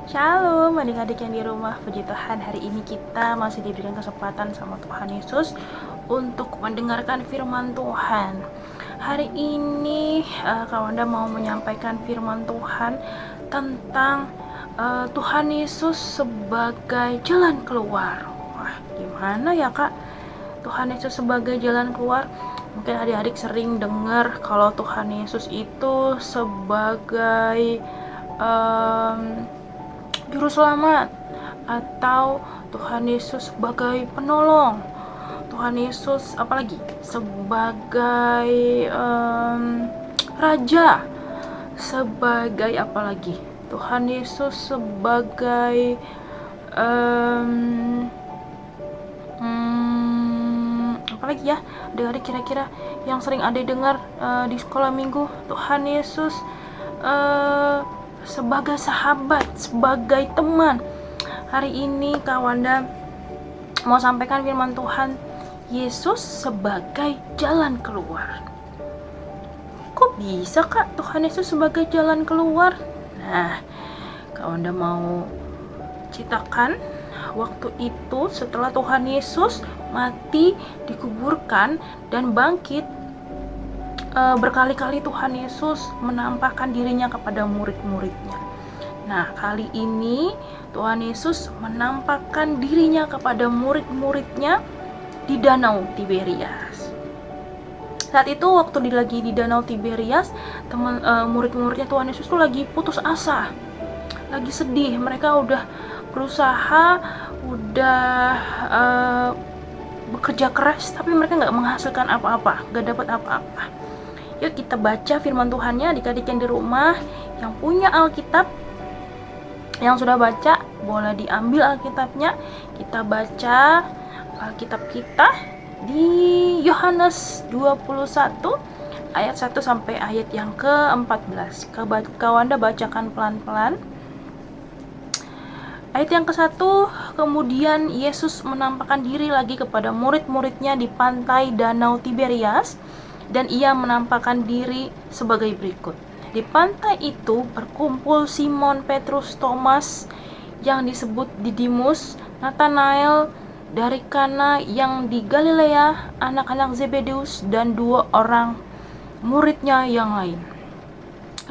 Shalom adik-adik yang di rumah. Puji Tuhan, hari ini kita masih diberikan kesempatan sama Tuhan Yesus untuk mendengarkan firman Tuhan. Hari ini Kak Wanda mau menyampaikan firman Tuhan tentang Tuhan Yesus sebagai jalan keluar. Wah, gimana ya Kak? Tuhan Yesus sebagai jalan keluar. Mungkin adik-adik sering dengar kalau Tuhan Yesus itu sebagai juru selamat, atau Tuhan Yesus sebagai penolong, Tuhan Yesus apalagi sebagai raja, sebagai apalagi Tuhan Yesus sebagai apalagi ya adik-adik kira-kira yang sering adik dengar di sekolah minggu. Tuhan Yesus sebagai sahabat, sebagai teman. Hari ini Kak Wanda mau sampaikan firman Tuhan, Yesus sebagai jalan keluar. Kok bisa Kak Tuhan Yesus sebagai jalan keluar? Nah, Kak Wanda mau ceritakan waktu itu setelah Tuhan Yesus mati, dikuburkan, dan bangkit. Berkali-kali Tuhan Yesus menampakkan dirinya kepada murid-muridnya. Nah, kali ini Tuhan Yesus menampakkan dirinya kepada murid-muridnya di Danau Tiberias. Saat itu waktu lagi di Danau Tiberias, murid-muridnya Tuhan Yesus tuh lagi putus asa, lagi sedih. Mereka udah berusaha, udah bekerja keras, tapi mereka nggak menghasilkan apa-apa, nggak dapat apa-apa. Yuk kita baca firman Tuhannya, adik-adik yang di rumah yang punya Alkitab, yang sudah baca boleh diambil Alkitabnya. Kita baca Alkitab kita di Yohanes 21 ayat 1 sampai ayat yang ke-14. Kak Wanda bacakan pelan-pelan. Ayat yang ke-1, kemudian Yesus menampakkan diri lagi kepada murid-muridnya di pantai Danau Tiberias, dan ia menampakkan diri sebagai berikut. Di pantai itu berkumpul Simon Petrus, Thomas yang disebut Didimus, Nathanael dari Kana yang di Galilea, anak-anak Zebedeus, dan 2 orang muridnya yang lain.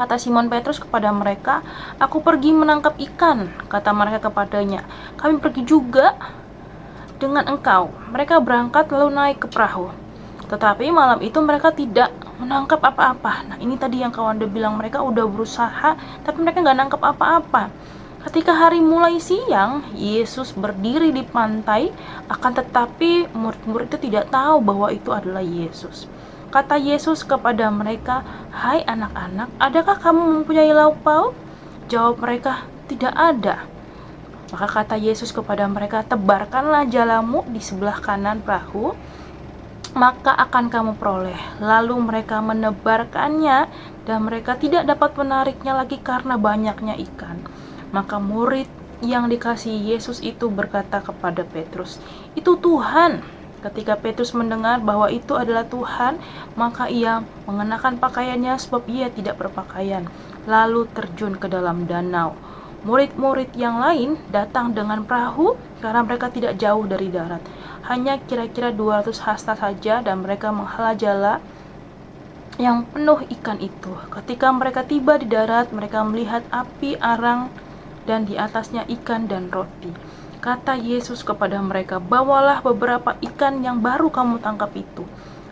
Kata Simon Petrus kepada mereka, "Aku pergi menangkap ikan." Kata mereka kepadanya, "Kami pergi juga dengan engkau." Mereka berangkat lalu naik ke perahu. Tetapi malam itu mereka tidak menangkap apa-apa. Nah, ini tadi yang kawan Wanda bilang, mereka udah berusaha, tapi mereka nggak nangkap apa-apa. Ketika hari mulai siang, Yesus berdiri di pantai, akan tetapi murid-murid itu tidak tahu bahwa itu adalah Yesus. Kata Yesus kepada mereka, "Hai anak-anak, adakah kamu mempunyai lauk pauk?" Jawab mereka, "Tidak ada." Maka kata Yesus kepada mereka, "Tebarkanlah jalamu di sebelah kanan perahu, maka akan kamu peroleh." Lalu mereka menebarkannya, dan mereka tidak dapat menariknya lagi karena banyaknya ikan. Maka murid yang dikasihi Yesus itu berkata kepada Petrus, "Itu Tuhan." Ketika Petrus mendengar bahwa itu adalah Tuhan, maka ia mengenakan pakaiannya sebab ia tidak berpakaian, lalu terjun ke dalam danau. Murid-murid yang lain datang dengan perahu karena mereka tidak jauh dari darat, hanya kira-kira 200 hasta saja, dan mereka menghala jala yang penuh ikan itu. Ketika mereka tiba di darat, mereka melihat api arang dan di atasnya ikan dan roti. Kata Yesus kepada mereka, "Bawalah beberapa ikan yang baru kamu tangkap itu."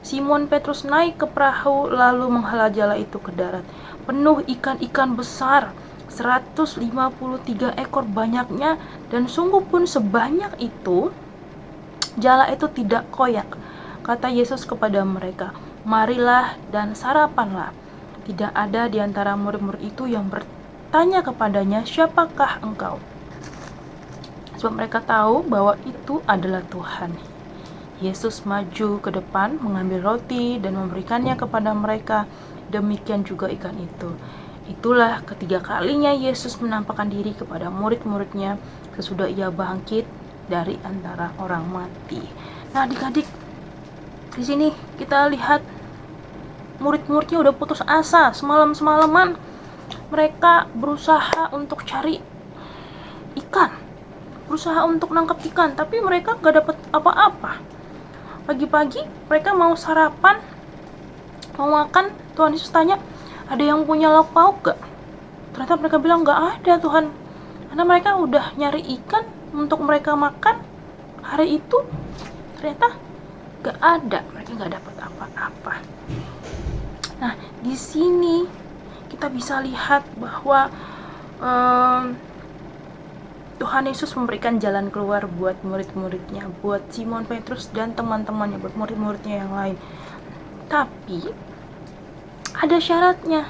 Simon Petrus naik ke perahu lalu menghala jala itu ke darat, penuh ikan-ikan besar, 153 ekor banyaknya, dan sungguh pun sebanyak itu jala itu tidak koyak. Kata Yesus kepada mereka, "Marilah dan sarapanlah." Tidak ada di antara murid-murid itu yang bertanya kepadanya, "Siapakah engkau?" Sebab mereka tahu bahwa itu adalah Tuhan. Yesus maju ke depan, mengambil roti dan memberikannya kepada mereka. Demikian juga ikan itu. Itulah ketiga kalinya Yesus menampakkan diri kepada murid-muridnya sesudah ia bangkit dari antara orang mati. Nah, adik-adik, di sini kita lihat murid-muridnya udah putus asa, semalaman mereka berusaha untuk cari ikan, berusaha untuk nangkap ikan, tapi mereka gak dapat apa-apa. Pagi-pagi mereka mau sarapan, mau makan, Tuhan Yesus tanya, ada yang punya lauk pauk gak? Ternyata mereka bilang, gak ada Tuhan, karena mereka udah nyari ikan untuk mereka makan hari itu. Ternyata gak ada, mereka gak dapat apa-apa. Nah, di sini kita bisa lihat bahwa Tuhan Yesus memberikan jalan keluar buat murid-muridnya, buat Simon Petrus dan teman-temannya, buat murid-muridnya yang lain. Tapi ada syaratnya,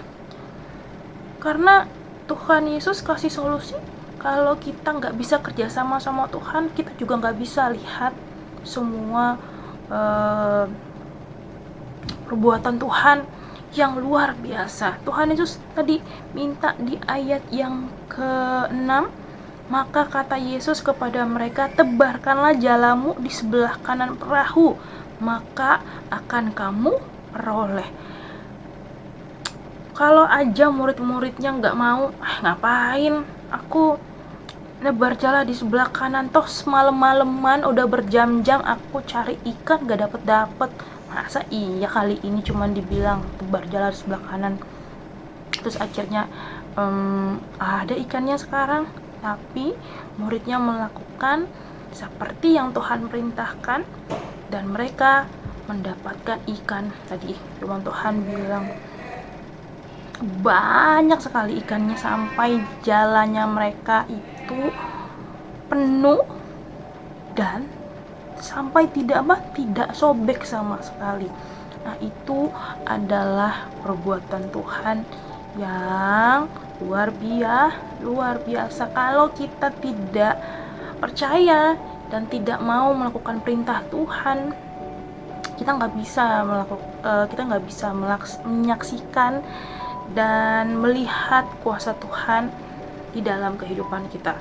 karena Tuhan Yesus kasih solusi. Kalau kita nggak bisa kerjasama sama Tuhan, kita juga nggak bisa lihat semua perbuatan Tuhan yang luar biasa. Tuhan Yesus tadi minta di ayat yang ke-6, maka kata Yesus kepada mereka, tebarkanlah jalamu di sebelah kanan perahu, maka akan kamu peroleh. Kalau aja murid-muridnya nggak mau, ngapain aku nebar jala di sebelah kanan, toh semalam-malaman udah berjam-jam aku cari ikan gak dapet-dapet. Masa iya kali ini cuman dibilang tebar jala di sebelah kanan, terus akhirnya ada ikannya sekarang. Tapi muridnya melakukan seperti yang Tuhan perintahkan, dan mereka mendapatkan ikan. Tadi firman Tuhan bilang banyak sekali ikannya, sampai jalannya mereka itu penuh dan sampai tidak sobek sama sekali. Nah, itu adalah perbuatan Tuhan yang luar biasa. Kalau kita tidak percaya dan tidak mau melakukan perintah Tuhan, kita nggak bisa menyaksikan dan melihat kuasa Tuhan di dalam kehidupan kita.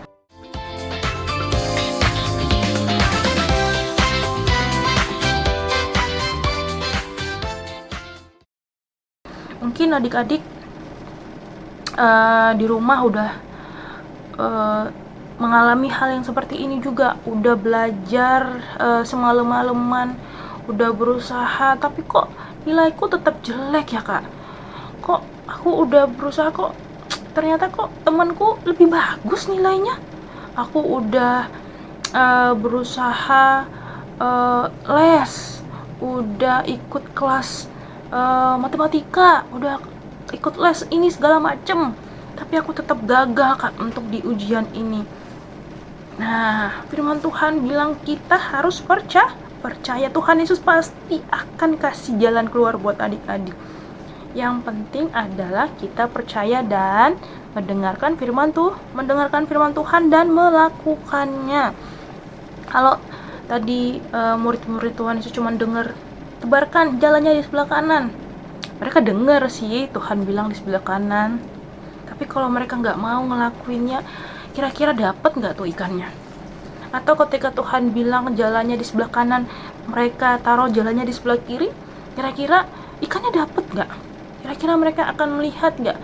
Mungkin adik-adik di rumah udah mengalami hal yang seperti ini juga, udah belajar semalam-malaman, udah berusaha, tapi kok nilaiku tetap jelek ya kak. Kok aku udah berusaha, kok ternyata kok temanku lebih bagus nilainya. Aku udah berusaha les, udah ikut kelas matematika, udah ikut les ini segala macem, tapi aku tetap gagal kak untuk di ujian ini. Nah, firman Tuhan bilang kita harus percaya Tuhan Yesus pasti akan kasih jalan keluar buat adik-adik. Yang penting adalah kita percaya dan mendengarkan firman Tuhan dan melakukannya. Kalau tadi murid-murid Tuhan Yesus cuma dengar, tebarkan jalannya di sebelah kanan, mereka dengar sih Tuhan bilang di sebelah kanan, tapi kalau mereka nggak mau ngelakuinnya, kira-kira dapat nggak tuh ikannya? Atau ketika Tuhan bilang jalannya di sebelah kanan, mereka taruh jalannya di sebelah kiri, kira-kira ikannya dapat nggak? Kira-kira mereka akan melihat nggak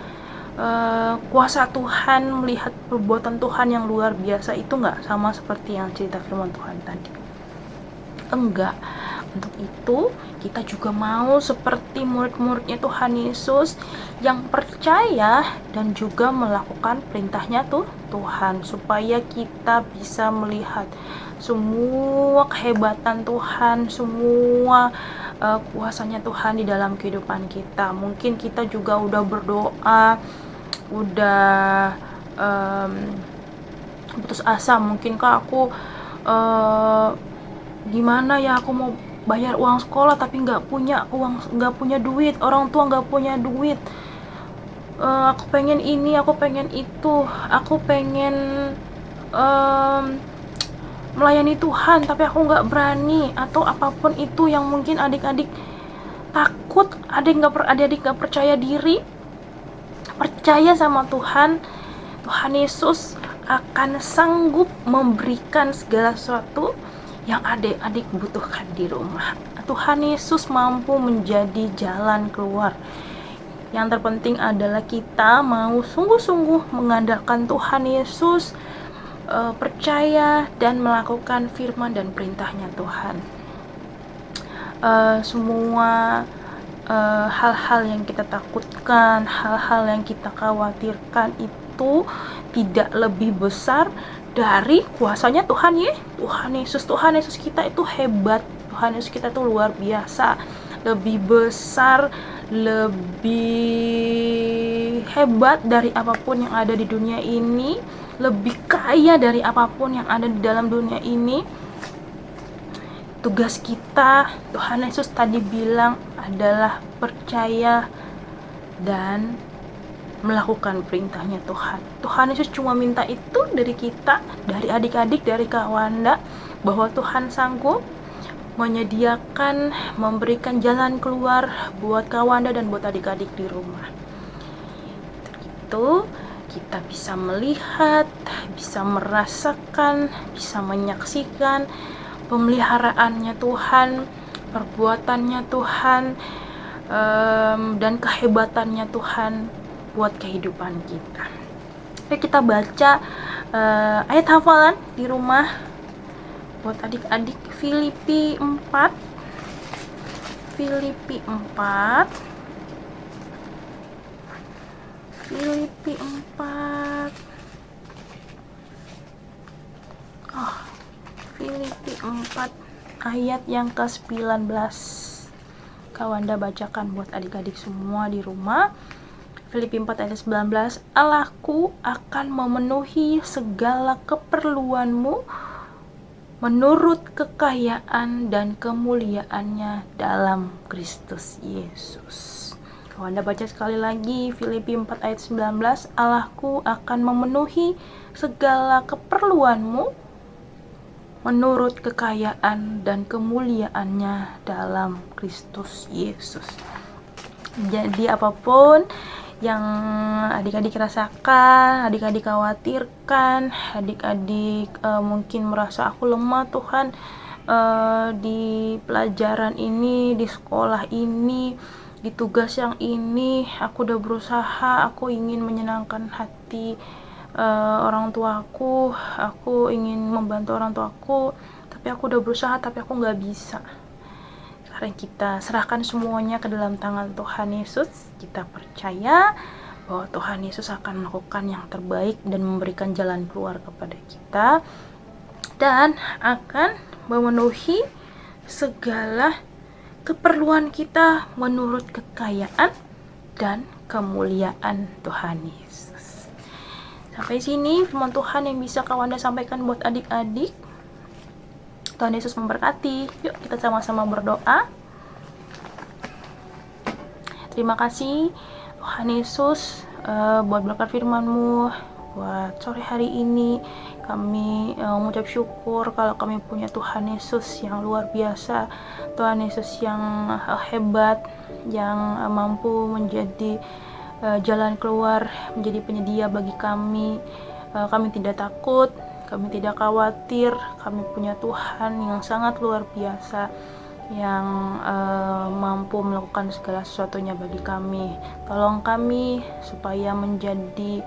kuasa Tuhan, melihat perbuatan Tuhan yang luar biasa itu nggak? Sama seperti yang cerita firman Tuhan tadi. Enggak. Untuk itu kita juga mau seperti murid-muridnya Tuhan Yesus yang percaya dan juga melakukan perintahnya Tuhan, supaya kita bisa melihat semua kehebatan Tuhan, semua kuasanya Tuhan di dalam kehidupan kita. Mungkin kita juga udah berdoa, udah putus asa, mungkin kak aku gimana ya, aku mau bayar uang sekolah tapi nggak punya duit, orang tua nggak punya duit, aku pengen ini, aku pengen itu, aku pengen melayani Tuhan tapi aku nggak berani, atau apapun itu yang mungkin adik-adik takut, adik-adik nggak percaya diri. Percaya sama Tuhan Yesus akan sanggup memberikan segala sesuatu yang adik-adik butuhkan di rumah. Tuhan Yesus mampu menjadi jalan keluar. Yang terpenting adalah kita mau sungguh-sungguh mengandalkan Tuhan Yesus, percaya dan melakukan firman dan perintahnya Tuhan. Semua hal-hal yang kita takutkan, hal-hal yang kita khawatirkan itu tidak lebih besar dari kuasanya Tuhan ya. Tuhan Yesus kita itu hebat. Tuhan Yesus kita itu luar biasa, lebih besar, lebih hebat dari apapun yang ada di dunia ini, lebih kaya dari apapun yang ada di dalam dunia ini. Tugas kita, Tuhan Yesus tadi bilang, adalah percaya dan melakukan perintahnya Tuhan. Tuhan Yesus cuma minta itu dari kita, dari adik-adik, dari Kak Wanda, bahwa Tuhan sanggup menyediakan, memberikan jalan keluar buat Kak Wanda dan buat adik-adik di rumah. Itu kita bisa melihat, bisa merasakan, bisa menyaksikan pemeliharaannya Tuhan, perbuatannya Tuhan, dan kehebatannya Tuhan buat kehidupan kita. Oke, kita baca ayat hafalan di rumah buat adik-adik. Filipi 4 Filipi 4 Filipi 4 ayat yang ke-19. Kawanda bacakan buat adik-adik semua di rumah. Filipi 4 ayat 19. Allahku akan memenuhi segala keperluanmu menurut kekayaan dan kemuliaannya dalam Kristus Yesus. Kawanda baca sekali lagi Filipi 4 ayat 19. Allahku akan memenuhi segala keperluanmu menurut kekayaan dan kemuliaannya dalam Kristus Yesus. Jadi apapun yang adik-adik rasakan, adik-adik khawatirkan, adik-adik mungkin merasa aku lemah Tuhan, di pelajaran ini, di sekolah ini, di tugas yang ini, aku udah berusaha, aku ingin menyenangkan hati orang tuaku, aku ingin membantu orang tuaku, tapi aku udah berusaha, tapi aku nggak bisa. Sekarang kita serahkan semuanya ke dalam tangan Tuhan Yesus. Kita percaya bahwa Tuhan Yesus akan melakukan yang terbaik dan memberikan jalan keluar kepada kita, dan akan memenuhi segala keperluan kita menurut kekayaan dan kemuliaan Tuhan Yesus. Sampai sini firman Tuhan yang bisa Kawanda sampaikan buat adik-adik. Tuhan Yesus memberkati. Yuk kita sama-sama berdoa. Terima kasih Tuhan Yesus buat berkat firman-Mu, buat sore hari ini. Kami mengucap syukur kalau kami punya Tuhan Yesus yang luar biasa, Tuhan Yesus yang hebat, yang mampu menjadi jalan keluar, menjadi penyedia bagi kami. Kami tidak takut, kami tidak khawatir, kami punya Tuhan yang sangat luar biasa, yang mampu melakukan segala sesuatunya bagi kami. Tolong kami supaya menjadi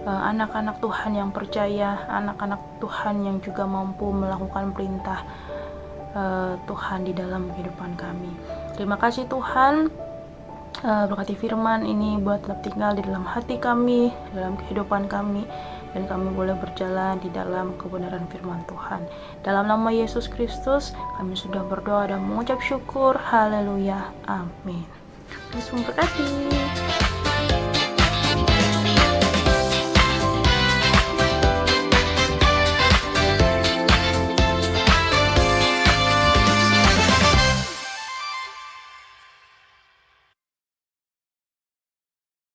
anak-anak Tuhan yang percaya, anak-anak Tuhan yang juga mampu melakukan perintah Tuhan di dalam kehidupan kami. Terima kasih Tuhan. Berkati firman ini buat tetap tinggal di dalam hati kami, dalam kehidupan kami, dan kami boleh berjalan di dalam kebenaran firman Tuhan. Dalam nama Yesus Kristus kami sudah berdoa dan mengucap syukur. Haleluya, amin. Yesus memberkati.